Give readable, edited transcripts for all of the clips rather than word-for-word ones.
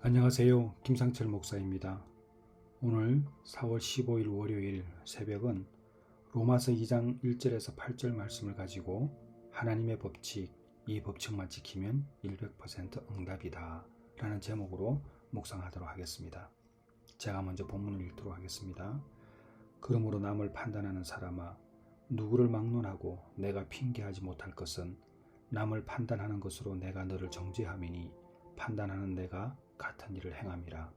안녕하세요. 김상철 목사입니다. 오늘 4월 15일 월요일 새벽은 로마서 2장 1절에서 8절 말씀을 가지고 하나님의 법칙, 이 법칙만 지키면 100% 응답이다 라는 제목으로 묵상하도록 하겠습니다. 제가 먼저 본문을 읽도록 하겠습니다. 그러므로 남을 판단하는 사람아, 누구를 막론하고 내가 핑계하지 못할 것은 남을 판단하는 것으로 내가 너를 정죄함이니 판단하는 내가 같은 일을 행함이라.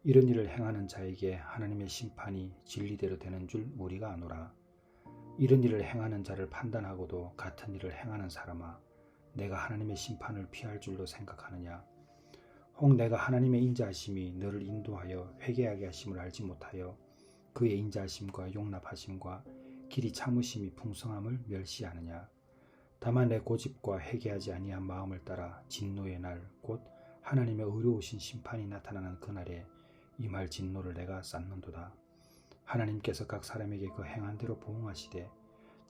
이런 일을 행하는 자에게 하나님의 심판이 진리대로 되는 줄 우리가 아노라. 이런 일을 행하는 자를 판단하고도 같은 일을 행하는 사람아, 내가 하나님의 심판을 피할 줄로 생각하느냐. 혹 내가 하나님의 인자하심이 너를 인도하여 회개하게 하심을 알지 못하여 그의 인자하심과 용납하심과 길이 참으심이 풍성함을 멸시하느냐. 다만 내 고집과 회개하지 아니한 마음을 따라 진노의 날 곧 하나님의 의로우신 심판이 나타나는 그날에 임할 진노를 내가 쌓는도다. 하나님께서 각 사람에게 그 행한 대로 보응하시되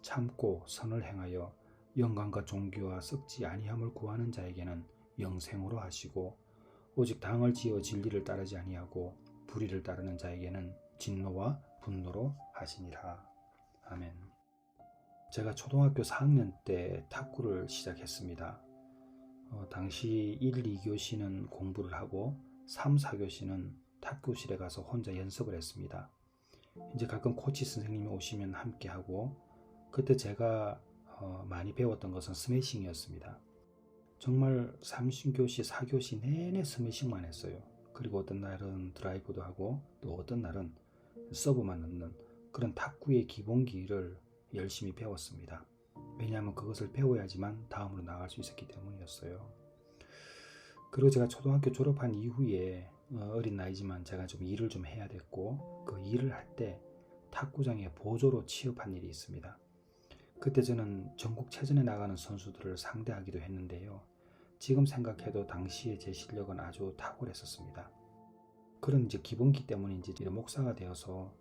참고 선을 행하여 영광과 존귀와 썩지 아니함을 구하는 자에게는 영생으로 하시고 오직 당을 지어 진리를 따르지 아니하고 불의를 따르는 자에게는 진노와 분노로 하시니라. 아멘. 제가 초등학교 4학년 때 탁구를 시작했습니다. 당시 1, 2교시는 공부를 하고 3, 4교시는 탁구실에 가서 혼자 연습을 했습니다. 이제 가끔 코치 선생님이 오시면 함께 하고, 그때 제가 많이 배웠던 것은 스매싱이었습니다. 정말 3교시, 4교시 내내 스매싱만 했어요. 그리고 어떤 날은 드라이브도 하고 또 어떤 날은 서브만 넣는 그런 탁구의 기본기를 열심히 배웠습니다. 왜냐하면 그것을 배워야지만 다음으로 나아갈 수 있었기 때문이었어요. 그리고 제가 초등학교 졸업한 이후에 어린 나이지만 제가 좀 일을 좀 해야 됐고, 그 일을 할 때 탁구장에 보조로 취업한 일이 있습니다. 그때 저는 전국체전에 나가는 선수들을 상대하기도 했는데요. 지금 생각해도 당시에 제 실력은 아주 탁월했었습니다. 그런 이제 기본기 때문인지 목사가 되어서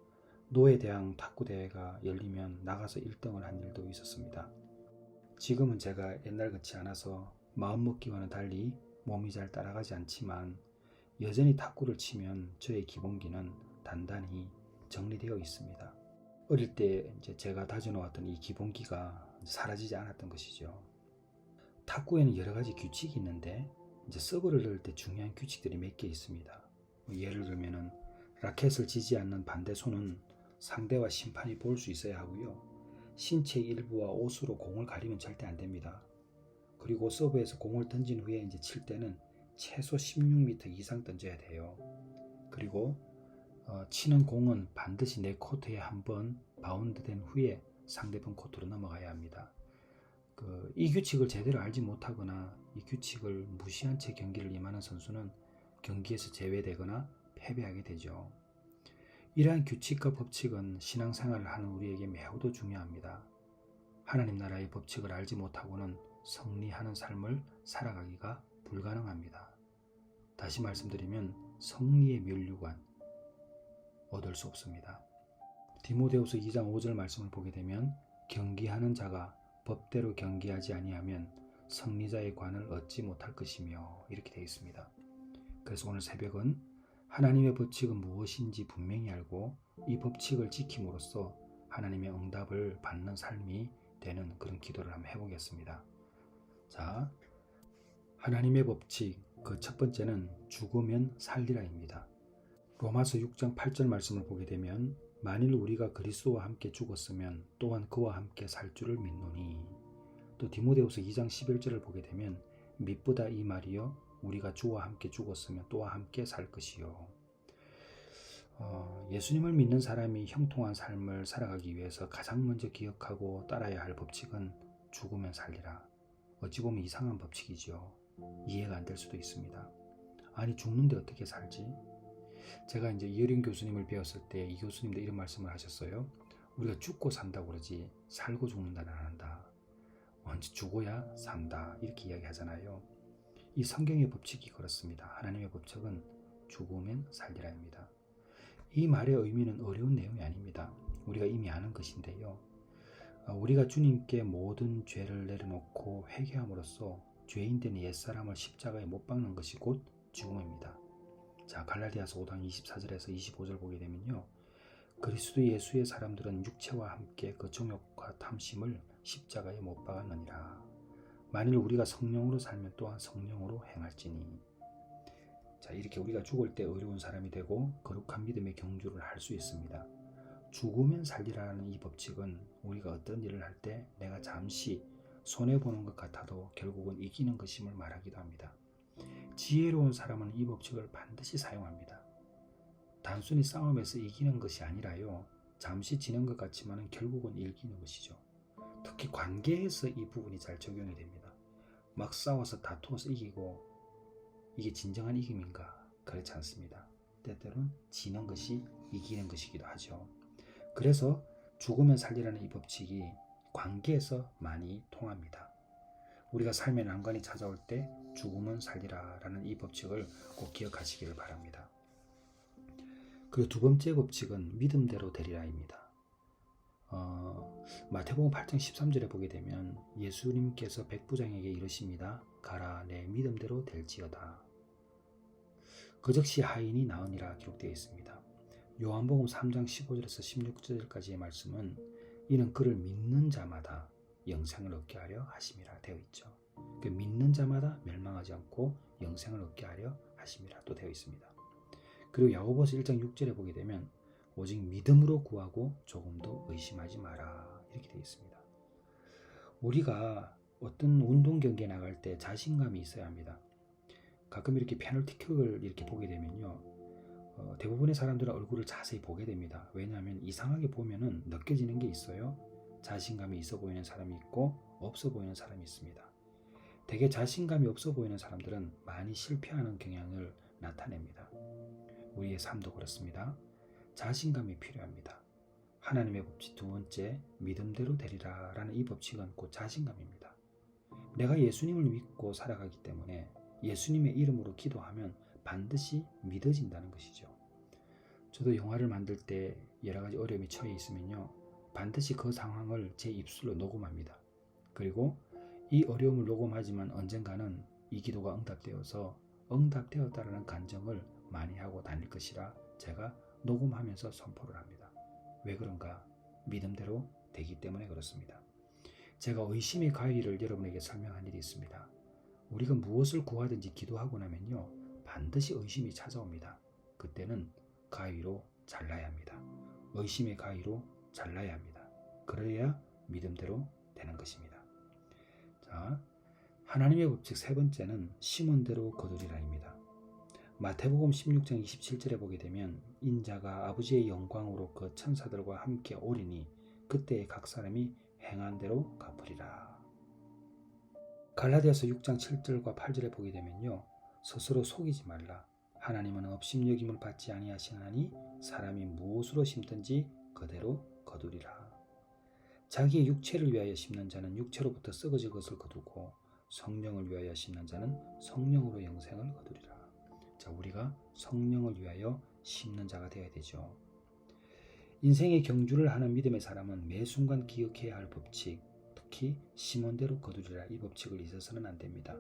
노회대항 탁구대회가 열리면 나가서 1등을 한 일도 있었습니다. 지금은 제가 옛날 같지 않아서 마음먹기와는 달리 몸이 잘 따라가지 않지만 여전히 탁구를 치면 저의 기본기는 단단히 정리되어 있습니다. 어릴 때 이제 제가 다져놓았던 이 기본기가 사라지지 않았던 것이죠. 탁구에는 여러 가지 규칙이 있는데 이제 서브를 넣을 때 중요한 규칙들이 몇 개 있습니다. 예를 들면은 라켓을 지지 않는 반대손은 상대와 심판이 볼 수 있어야 하고요. 신체 일부와 옷으로 공을 가리면 절대 안 됩니다. 그리고 서브에서 공을 던진 후에 이제 칠 때는 최소 16m 이상 던져야 돼요. 그리고 치는 공은 반드시 내 코트에 한번 바운드된 후에 상대방 코트로 넘어가야 합니다. 이 규칙을 제대로 알지 못하거나 이 규칙을 무시한 채 경기를 임하는 선수는 경기에서 제외되거나 패배하게 되죠. 이러한 규칙과 법칙은 신앙생활을 하는 우리에게 매우도 중요합니다. 하나님 나라의 법칙을 알지 못하고는 승리하는 삶을 살아가기가 불가능합니다. 다시 말씀드리면 승리의 면류관 얻을 수 없습니다. 디모데후서 2장 5절 말씀을 보게 되면 경기하는 자가 법대로 경기하지 아니하면 승리자의 관을 얻지 못할 것이며 이렇게 되어 있습니다. 그래서 오늘 새벽은 하나님의 법칙은 무엇인지 분명히 알고 이 법칙을 지킴으로써 하나님의 응답을 받는 삶이 되는 그런 기도를 한번 해보겠습니다. 자, 하나님의 법칙, 그 첫 번째는 죽으면 살리라입니다. 로마서 6장 8절 말씀을 보게 되면 만일 우리가 그리스도와 함께 죽었으면 또한 그와 함께 살 줄을 믿노니, 또 디모데후서 2장 11절을 보게 되면 mit보다 이 말이요 우리가 주와 함께 죽었으면 또와 함께 살 것이요. 예수님을 믿는 사람이 형통한 삶을 살아가기 위해서 가장 먼저 기억하고 따라야 할 법칙은 죽으면 살리라. 어찌 보면 이상한 법칙이죠. 이해가 안 될 수도 있습니다. 아니, 죽는데 어떻게 살지? 제가 이제 이어린 교수님을 배웠을 때 이 교수님도 이런 말씀을 하셨어요. 우리가 죽고 산다고 그러지 살고 죽는다는 안 한다. 먼저 죽어야 산다, 이렇게 이야기하잖아요. 이 성경의 법칙이 그렇습니다. 하나님의 법칙은 죽으면 살리라입니다. 이 말의 의미는 어려운 내용이 아닙니다. 우리가 이미 아는 것인데요. 우리가 주님께 모든 죄를 내려놓고 회개함으로써 죄인된 옛사람을 십자가에 못 박는 것이 곧 죽음입니다. 자, 갈라디아서 5장 24절에서 25절 보게 되면요. 그리스도 예수의 사람들은 육체와 함께 그 정욕과 탐심을 십자가에 못 박았느니라. 만일 우리가 성령으로 살면 또한 성령으로 행할지니. 자, 이렇게 우리가 죽을 때 의로운 사람이 되고 거룩한 믿음의 경주를 할 수 있습니다. 죽으면 살리라는 이 법칙은 우리가 어떤 일을 할 때 내가 잠시 손해보는 것 같아도 결국은 이기는 것임을 말하기도 합니다. 지혜로운 사람은 이 법칙을 반드시 사용합니다. 단순히 싸움에서 이기는 것이 아니라요. 잠시 지는 것 같지만 결국은 이기는 것이죠. 특히 관계에서 이 부분이 잘 적용이 됩니다. 막 싸워서 다투어서 이기고 이게 진정한 이김인가? 그렇지 않습니다. 때때로는 지는 것이 이기는 것이기도 하죠. 그래서 죽으면 살리라는 이 법칙이 관계에서 많이 통합니다. 우리가 삶의 난관이 찾아올 때 죽으면 살리라 라는 이 법칙을 꼭 기억하시기를 바랍니다. 그리고 두 번째 법칙은 믿음대로 되리라입니다. 마태복음 8장 13절에 보게 되면 예수님께서 백부장에게 이르십니다. 가라, 내 믿음대로 될지어다. 그 즉시 하인이 나으니라 기록되어 있습니다. 요한복음 3장 15절에서 16절까지의 말씀은 이는 그를 믿는 자마다 영생을 얻게 하려 하심이라 되어 있죠. 그 믿는 자마다 멸망하지 않고 영생을 얻게 하려 하심이라 또 되어 있습니다. 그리고 야고보서 1장 6절에 보게 되면 오직 믿음으로 구하고 조금도 의심하지 마라 이렇게 되어 있습니다. 우리가 어떤 운동 경기에 나갈 때 자신감이 있어야 합니다. 가끔 이렇게 페널티킥을 이렇게 보게 되면요, 대부분의 사람들은 얼굴을 자세히 보게 됩니다. 왜냐하면 이상하게 보면은 느껴지는 게 있어요. 자신감이 있어 보이는 사람이 있고 없어 보이는 사람이 있습니다. 되게 자신감이 없어 보이는 사람들은 많이 실패하는 경향을 나타냅니다. 우리의 삶도 그렇습니다. 자신감이 필요합니다. 하나님의 법칙 두 번째, 믿음대로 되리라 라는 이 법칙은 곧 자신감입니다. 내가 예수님을 믿고 살아가기 때문에 예수님의 이름으로 기도하면 반드시 믿어진다는 것이죠. 저도 영화를 만들 때 여러 가지 어려움이 처해 있으면요, 반드시 그 상황을 제 입술로 녹음합니다. 그리고 이 어려움을 녹음하지만 언젠가는 이 기도가 응답되어서 응답되었다라는 간증을 많이 하고 다닐 것이라 제가 녹음하면서 선포를 합니다. 왜 그런가? 믿음대로 되기 때문에 그렇습니다. 제가 의심의 가위를 여러분에게 설명한 일이 있습니다. 우리가 무엇을 구하든지 기도하고 나면요, 반드시 의심이 찾아옵니다. 그때는 가위로 잘라야 합니다. 의심의 가위로 잘라야 합니다. 그래야 믿음대로 되는 것입니다. 자, 하나님의 법칙 세 번째는 심은 대로 거두리라입니다. 마태복음 16장 27절에 보게 되면 인자가 아버지의 영광으로 그 천사들과 함께 오리니 그때에 각 사람이 행한 대로 갚으리라. 갈라디아서 6장 7절과 8절에 보게 되면요, 스스로 속이지 말라. 하나님은 업심여김을 받지 아니하시나니 사람이 무엇으로 심든지 그대로 거두리라. 자기의 육체를 위하여 심는 자는 육체로부터 썩어질 것을 거두고 성령을 위하여 심는 자는 성령으로 영생을 거두리라. 자, 우리가 성령을 위하여 심는 자가 되어야 되죠. 인생의 경주를 하는 믿음의 사람은 매 순간 기억해야 할 법칙, 특히 심은 대로 거두리라 이 법칙을 잊어서는 안 됩니다.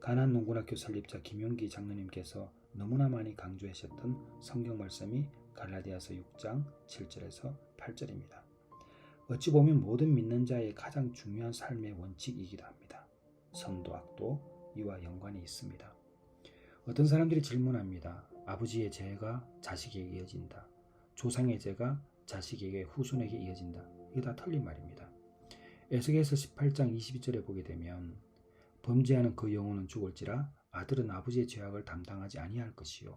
가난농군학교 설립자 김용기 장로님께서 너무나 많이 강조하셨던 성경 말씀이 갈라디아서 6장 7절에서 8절입니다. 어찌 보면 모든 믿는 자의 가장 중요한 삶의 원칙이기도 합니다. 선도 악도 이와 연관이 있습니다. 어떤 사람들이 질문합니다. 아버지의 죄가 자식에게 이어진다. 조상의 죄가 자식에게 후손에게 이어진다. 이게 다 틀린 말입니다. 에스겔서 18장 22절에 보게 되면 범죄하는 그 영혼은 죽을지라 아들은 아버지의 죄악을 담당하지 아니할 것이요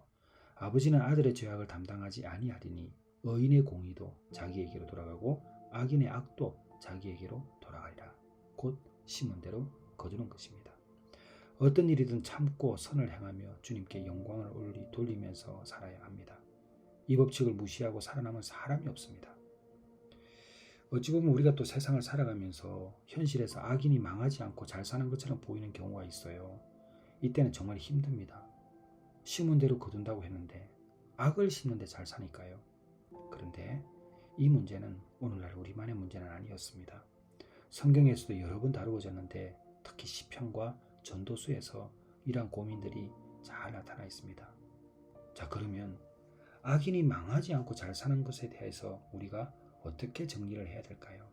아버지는 아들의 죄악을 담당하지 아니하리니 의인의 공의도 자기에게로 돌아가고 악인의 악도 자기에게로 돌아가리라. 곧 심은 대로 거두는 것입니다. 어떤 일이든 참고 선을 행하며 주님께 영광을 돌리면서 살아야 합니다. 이 법칙을 무시하고 살아남은 사람이 없습니다. 어찌 보면 우리가 또 세상을 살아가면서 현실에서 악인이 망하지 않고 잘 사는 것처럼 보이는 경우가 있어요. 이때는 정말 힘듭니다. 심은 대로 거둔다고 했는데 악을 심는데 잘 사니까요. 그런데 이 문제는 오늘날 우리만의 문제는 아니었습니다. 성경에서도 여러 번 다루어졌는데 특히 시편과 전도수에서 이러한 고민들이 잘 나타나 있습니다. 자, 그러면 악인이 망하지 않고 잘 사는 것에 대해서 우리가 어떻게 정리를 해야 될까요?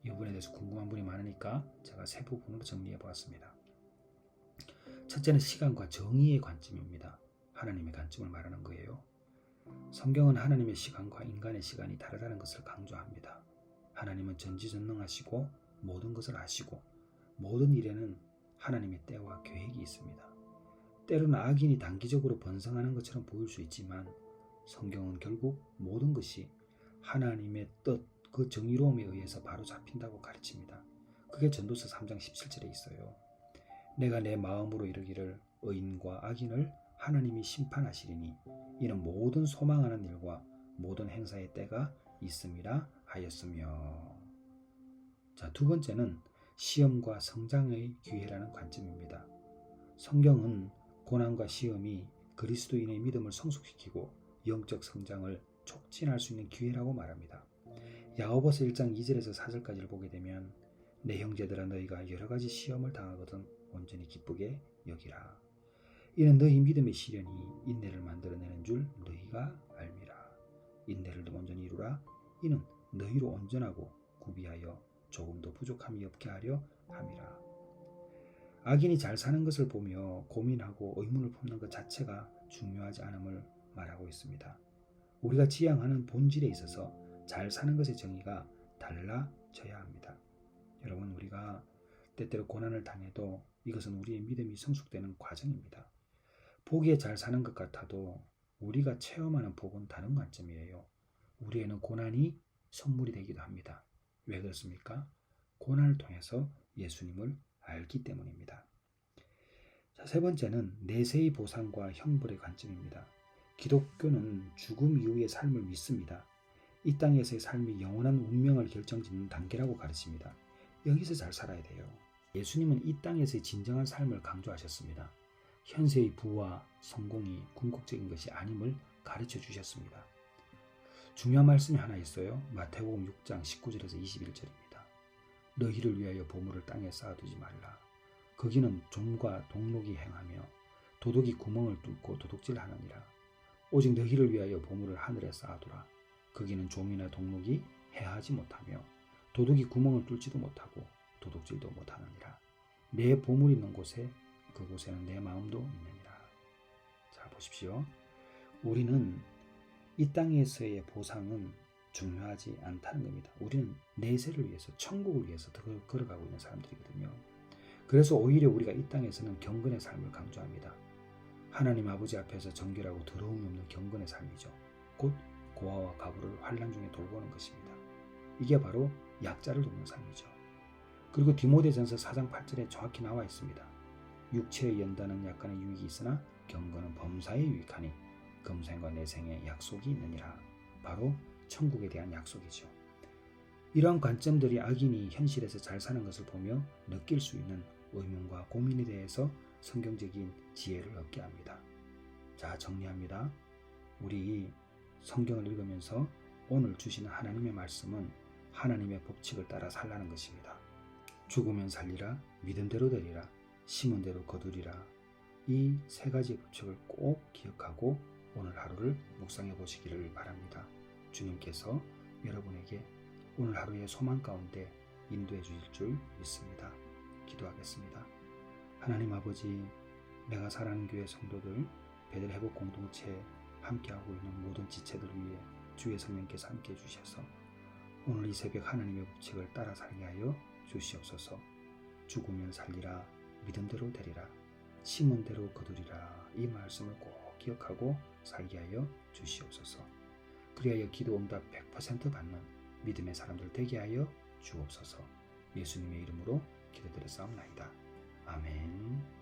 이 부분에 대해서 궁금한 분이 많으니까 제가 세 부분으로 정리해 보았습니다. 첫째는 시간과 정의의 관점입니다. 하나님의 관점을 말하는 거예요. 성경은 하나님의 시간과 인간의 시간이 다르다는 것을 강조합니다. 하나님은 전지전능하시고 모든 것을 아시고 모든 일에는 하나님의 때와 계획이 있습니다. 때로는 악인이 단기적으로 번성하는 것처럼 보일 수 있지만 성경은 결국 모든 것이 하나님의 뜻, 그 정의로움에 의해서 바로 잡힌다고 가르칩니다. 그게 전도서 3장 17절에 있어요. 내가 내 마음으로 이르기를 의인과 악인을 하나님이 심판하시리니 이는 모든 소망하는 일과 모든 행사의 때가 있음이라 하였으며. 자, 두 번째는 시험과 성장의 기회라는 관점입니다. 성경은 고난과 시험이 그리스도인의 믿음을 성숙시키고 영적 성장을 촉진할 수 있는 기회라고 말합니다. 야고보서 1장 2절에서 4절까지를 보게 되면 내 형제들아 너희가 여러 가지 시험을 당하거든 온전히 기쁘게 여기라. 이는 너희 믿음의 시련이 인내를 만들어내는 줄 너희가 알미라. 인내를 온전히 이루라. 이는 너희로 온전하고 구비하여 조금도 부족함이 없게 하려 함이라. 악인이 잘 사는 것을 보며 고민하고 의문을 품는 것 자체가 중요하지 않음을 말하고 있습니다. 우리가 지향하는 본질에 있어서 잘 사는 것의 정의가 달라져야 합니다. 여러분, 우리가 때때로 고난을 당해도 이것은 우리의 믿음이 성숙되는 과정입니다. 보기에 잘 사는 것 같아도 우리가 체험하는 복은 다른 관점이에요. 우리에는 고난이 선물이 되기도 합니다. 왜 그렇습니까? 고난을 통해서 예수님을 알기 때문입니다. 자, 세 번째는 내세의 보상과 형벌의 관점입니다. 기독교는 죽음 이후의 삶을 믿습니다. 이 땅에서의 삶이 영원한 운명을 결정짓는 단계라고 가르칩니다. 여기서 잘 살아야 돼요. 예수님은 이 땅에서의 진정한 삶을 강조하셨습니다. 현세의 부와 성공이 궁극적인 것이 아님을 가르쳐 주셨습니다. 중요한 말씀이 하나 있어요. 마태복음 6장 19절에서 21절입니다. 너희를 위하여 보물을 땅에 쌓아두지 말라. 거기는 좀과 동록이 행하며 도둑이 구멍을 뚫고 도둑질하느니라. 오직 너희를 위하여 보물을 하늘에 쌓아두라. 거기는 좀이나 동록이 해하지 못하며 도둑이 구멍을 뚫지도 못하고 도둑질도 못하느니라. 내 보물 있는 곳에 그곳에는 내 마음도 있느니라. 자, 보십시오. 우리는 이 땅에서의 보상은 중요하지 않다는 겁니다. 우리는 내세를 위해서, 천국을 위해서 걸어가고 있는 사람들이거든요. 그래서 오히려 우리가 이 땅에서는 경건의 삶을 강조합니다. 하나님 아버지 앞에서 정결하고 더러움이 없는 경건의 삶이죠. 곧 고아와 가부를 환난 중에 돌보는 것입니다. 이게 바로 약자를 돕는 삶이죠. 그리고 디모데전서 4장 8절에 정확히 나와 있습니다. 육체의 연단은 약간의 유익이 있으나 경건은 범사에 유익하니 금생과 내생에 약속이 있느니라. 바로 천국에 대한 약속이죠. 이러한 관점들이 악인이 현실에서 잘 사는 것을 보며 느낄 수 있는 의문과 고민에 대해서 성경적인 지혜를 얻게 합니다. 자, 정리합니다. 우리 성경을 읽으면서 오늘 주시는 하나님의 말씀은 하나님의 법칙을 따라 살라는 것입니다. 죽으면 살리라, 믿음대로 되리라, 심은 대로 거두리라. 이 세 가지 법칙을 꼭 기억하고 오늘 하루를 묵상해 보시기를 바랍니다. 주님께서 여러분에게 오늘 하루의 소망 가운데 인도해 주실 줄 믿습니다. 기도하겠습니다. 하나님 아버지, 내가 사랑하는 교회 성도들, 베들 회복 공동체 함께하고 있는 모든 지체들 위해 주의 성령께서 함께해 주셔서 오늘 이 새벽 하나님의 법칙을 따라 살게 하여 주시옵소서. 죽으면 살리라, 믿음대로 되리라, 심은 대로 거두리라. 이 말씀을 꼭 기억하고 살게 하여 주시옵소서. 그리하여 기도 응답 100% 받는 믿음의 사람들 되게 하여 주옵소서. 예수님의 이름으로 기도드렸사옵나이다. 아멘.